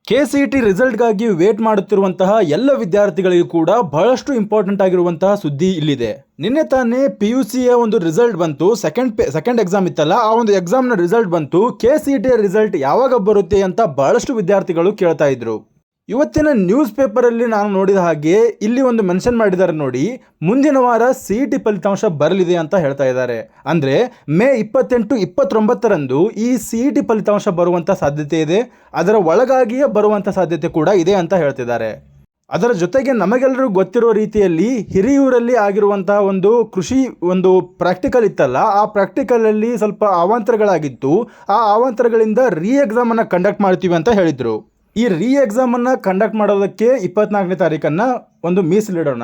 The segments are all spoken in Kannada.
KCET ರಿಸಲ್ಟ್ಗಾಗಿ ವೇಟ್ ಮಾಡುತ್ತಿರುವಂತಹ ಎಲ್ಲ ವಿದ್ಯಾರ್ಥಿಗಳಿಗೂ ಕೂಡ ಬಹಳಷ್ಟು ಇಂಪಾರ್ಟೆಂಟ್ ಆಗಿರುವಂತಹ ಸುದ್ದಿ ಇಲ್ಲಿದೆ. ನಿನ್ನೆ ತಾನೇ PUCಯ ಒಂದು ರಿಸಲ್ಟ್ ಬಂತು. ಸೆಕೆಂಡ್ ಎಕ್ಸಾಮ್ ಇತ್ತಲ್ಲ, ಆ ಒಂದು ಎಕ್ಸಾಮ್ನ ರಿಸಲ್ಟ್ ಬಂತು. KCET ರಿಸಲ್ಟ್ ಯಾವಾಗ ಬರುತ್ತೆ ಅಂತ ಬಹಳಷ್ಟು ವಿದ್ಯಾರ್ಥಿಗಳು ಕೇಳ್ತಾ ಇದ್ರು. ಇವತ್ತಿನ ನ್ಯೂಸ್ ಪೇಪರಲ್ಲಿ ನಾನು ನೋಡಿದ ಹಾಗೆ ಇಲ್ಲಿ ಒಂದು ಮೆನ್ಷನ್ ಮಾಡಿದ್ದಾರೆ ನೋಡಿ, ಮುಂದಿನ ವಾರ CET ಫಲಿತಾಂಶ ಬರಲಿದೆ ಅಂತ ಹೇಳ್ತಾ ಇದ್ದಾರೆ. ಅಂದರೆ ಮೇ 28, 29ರಂದು ಈ CET ಫಲಿತಾಂಶ ಬರುವಂಥ ಸಾಧ್ಯತೆ ಇದೆ. ಅದರ ಒಳಗಾಗಿಯೇ ಬರುವಂಥ ಸಾಧ್ಯತೆ ಕೂಡ ಇದೆ ಅಂತ ಹೇಳ್ತಿದ್ದಾರೆ. ಅದರ ಜೊತೆಗೆ ನಮಗೆಲ್ಲರೂ ಗೊತ್ತಿರೋ ರೀತಿಯಲ್ಲಿ ಹಿರಿಯೂರಲ್ಲಿ ಆಗಿರುವಂತಹ ಒಂದು ಕೃಷಿ ಒಂದು ಪ್ರಾಕ್ಟಿಕಲ್ ಇತ್ತಲ್ಲ, ಆ ಪ್ರಾಕ್ಟಿಕಲಲ್ಲಿ ಸ್ವಲ್ಪ ಅವಾಂತರಗಳಾಗಿತ್ತು. ಆ ಅವಾಂತರಗಳಿಂದ ಎಕ್ಸಾಮನ್ನು ಕಂಡಕ್ಟ್ ಮಾಡ್ತೀವಿ ಅಂತ ಹೇಳಿದರು. ಈ ಎಕ್ಸಾಮನ್ನು ಕಂಡಕ್ಟ್ ಮಾಡೋದಕ್ಕೆ 24ನೇ ತಾರೀಕನ್ನು ಒಂದು ಮೀಸಲಿಡೋಣ.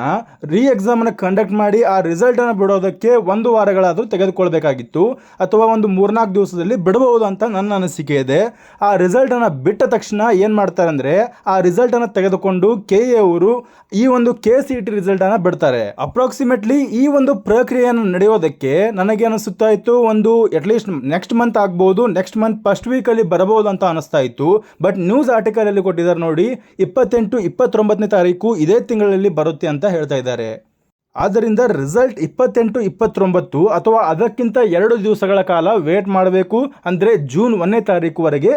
ಎಕ್ಸಾಮನ್ನು ಕಂಡಕ್ಟ್ ಮಾಡಿ ಆ ರಿಸಲ್ಟನ್ನು ಬಿಡೋದಕ್ಕೆ 1 ವಾರಗಳಾದರೂ ತೆಗೆದುಕೊಳ್ಬೇಕಾಗಿತ್ತು, ಅಥವಾ ಒಂದು 3-4 ದಿವಸದಲ್ಲಿ ಬಿಡಬಹುದು ಅಂತ ನನ್ನ ಅನಿಸಿಕೆ ಇದೆ. ಆ ರಿಸಲ್ಟನ್ನು ಬಿಟ್ಟ ತಕ್ಷಣ ಏನು ಮಾಡ್ತಾರೆ ಅಂದರೆ, ಆ ರಿಸಲ್ಟನ್ನು ತೆಗೆದುಕೊಂಡು KA ಅವರು ಈ ಒಂದು KCET ರಿಸಲ್ಟನ್ನು ಬಿಡ್ತಾರೆ. ಅಪ್ರಾಕ್ಸಿಮೇಟ್ಲಿ ಈ ಒಂದು ಪ್ರಕ್ರಿಯೆಯನ್ನು ನಡೆಯೋದಕ್ಕೆ ನನಗೆ ಅನಿಸುತ್ತಾ ಇತ್ತು, ಒಂದು ಅಟ್ಲೀಸ್ಟ್ ನೆಕ್ಸ್ಟ್ ಮಂತ್ ಆಗ್ಬೋದು, ನೆಕ್ಸ್ಟ್ ಮಂತ್ ಫಸ್ಟ್ ವೀಕಲ್ಲಿ ಬರಬಹುದು ಅಂತ ಅನಿಸ್ತಾ ಇತ್ತು. ಬಟ್ ನ್ಯೂಸ್ ಆರ್ಟಿಕಲಲ್ಲಿ ಕೊಟ್ಟಿದ್ದಾರೆ ನೋಡಿ, 28, 29ನೇ ತಾರೀಕು ಇದೇ ತಿಂಗಳಲ್ಲಿ ಬರುತ್ತೆ ಅಂತ ಹೇಳ್ತಾ ಇದ್ದಾರೆ. ಆದ್ದರಿಂದ ರಿಸಲ್ಟ್ 28, 29 ಅಥವಾ ಅದಕ್ಕಿಂತ 2 ದಿವಸಗಳ ಕಾಲ ವೇಟ್ ಮಾಡಬೇಕು. ಅಂದರೆ ಜೂನ್ 1ನೇ ತಾರೀಕುವರೆಗೆ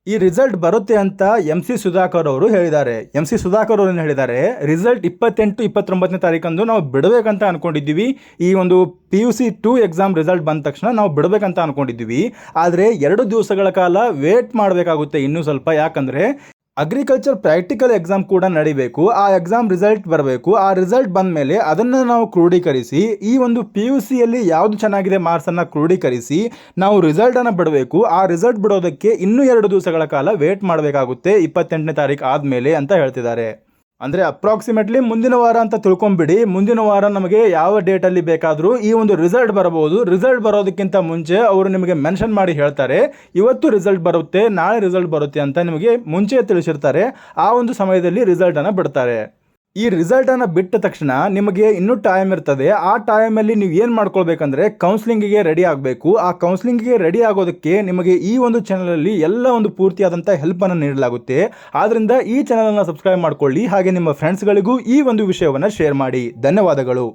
ಈ ರಿಸಲ್ಟ್ ಬರುತ್ತೆ ಅಂತ MC ಸುಧಾಕರ್ ಅವರು ಹೇಳಿದ್ದಾರೆ. MC ಸುಧಾಕರ್ ಅವರು ಏನು ಹೇಳಿದ್ದಾರೆ, ರಿಸಲ್ಟ್ 28, 29ನೇ ತಾರೀಕಂದು ನಾವು ಬಿಡಬೇಕಂತ ಅನ್ಕೊಂಡಿದ್ದೀವಿ. ಈ ಒಂದು PUC 2 ಎಕ್ಸಾಮ್ ರಿಸಲ್ಟ್ ಬಂದ ತಕ್ಷಣ ನಾವು ಬಿಡಬೇಕಂತ ಅನ್ಕೊಂಡಿದ್ದೀವಿ. ಆದರೆ 2 ದಿವಸಗಳ ಕಾಲ ವೇಟ್ ಮಾಡಬೇಕಾಗುತ್ತೆ ಇನ್ನೂ ಸ್ವಲ್ಪ. ಯಾಕಂದರೆ ಅಗ್ರಿಕಲ್ಚರ್ ಪ್ರಾಕ್ಟಿಕಲ್ ಎಕ್ಸಾಮ್ ಕೂಡ ನಡಿಬೇಕು. ಆ ಎಕ್ಸಾಮ್ ರಿಸಲ್ಟ್ ಬರಬೇಕು. ಆ ರಿಸಲ್ಟ್ ಬಂದ ಮೇಲೆ ಅದನ್ನು ನಾವು ಕ್ರೋಢೀಕರಿಸಿ, ಈ ಒಂದು PUCಯಲ್ಲಿ ಯಾವುದು ಚೆನ್ನಾಗಿದೆ ಮಾರ್ಕ್ಸನ್ನು ಕ್ರೋಢೀಕರಿಸಿ ನಾವು ರಿಸಲ್ಟನ್ನು ಬಿಡಬೇಕು. ಆ ರಿಸಲ್ಟ್ ಬಿಡೋದಕ್ಕೆ ಇನ್ನೂ 2 ದಿವಸಗಳ ಕಾಲ ವೇಟ್ ಮಾಡಬೇಕಾಗುತ್ತೆ 28ನೇ ತಾರೀಕು ಆದಮೇಲೆ ಅಂತ ಹೇಳ್ತಿದ್ದಾರೆ. ಅಂದರೆ ಅಪ್ರಾಕ್ಸಿಮೇಟ್ಲಿ ಮುಂದಿನ ವಾರ ಅಂತ ತಿಳ್ಕೊಂಬಿಡಿ. ಮುಂದಿನ ವಾರ ನಮಗೆ ಯಾವ ಡೇಟಲ್ಲಿ ಬೇಕಾದರೂ ಈ ಒಂದು ರಿಸಲ್ಟ್ ಬರಬಹುದು. ರಿಸಲ್ಟ್ ಬರೋದಕ್ಕಿಂತ ಮುಂಚೆ ಅವರು ನಿಮಗೆ ಮೆನ್ಷನ್ ಮಾಡಿ ಹೇಳ್ತಾರೆ, ಇವತ್ತು ರಿಸಲ್ಟ್ ಬರುತ್ತೆ, ನಾಳೆ ರಿಸಲ್ಟ್ ಬರುತ್ತೆ ಅಂತ ನಿಮಗೆ ಮುಂಚೆ ತಿಳಿಸಿರ್ತಾರೆ. ಆ ಒಂದು ಸಮಯದಲ್ಲಿ ರಿಸಲ್ಟನ್ನು ಬಿಡ್ತಾರೆ. ಈ ರಿಸಲ್ಟನ್ನು ಬಿಟ್ಟ ತಕ್ಷಣ ನಿಮಗೆ ಇನ್ನೂ ಟೈಮ್ ಇರ್ತದೆ. ಆ ಟೈಮಲ್ಲಿ ನೀವು ಏನು ಮಾಡ್ಕೊಳ್ಬೇಕಂದ್ರೆ ಕೌನ್ಸಿಲಿಂಗಿಗೆ ರೆಡಿ ಆಗಬೇಕು. ಆ ಕೌನ್ಸಿಲಿಂಗಿಗೆ ರೆಡಿ ಆಗೋದಕ್ಕೆ ನಿಮಗೆ ಈ ಒಂದು ಚಾನಲಲ್ಲಿ ಎಲ್ಲ ಒಂದು ಪೂರ್ತಿಯಾದಂಥ ಹೆಲ್ಪನ್ನು ನೀಡಲಾಗುತ್ತೆ. ಆದ್ದರಿಂದ ಈ ಚಾನಲನ್ನು ಸಬ್ಸ್ಕ್ರೈಬ್ ಮಾಡ್ಕೊಳ್ಳಿ. ಹಾಗೆ ನಿಮ್ಮ ಫ್ರೆಂಡ್ಸ್ಗಳಿಗೂ ಈ ಒಂದು ವಿಷಯವನ್ನು ಶೇರ್ ಮಾಡಿ. ಧನ್ಯವಾದಗಳು.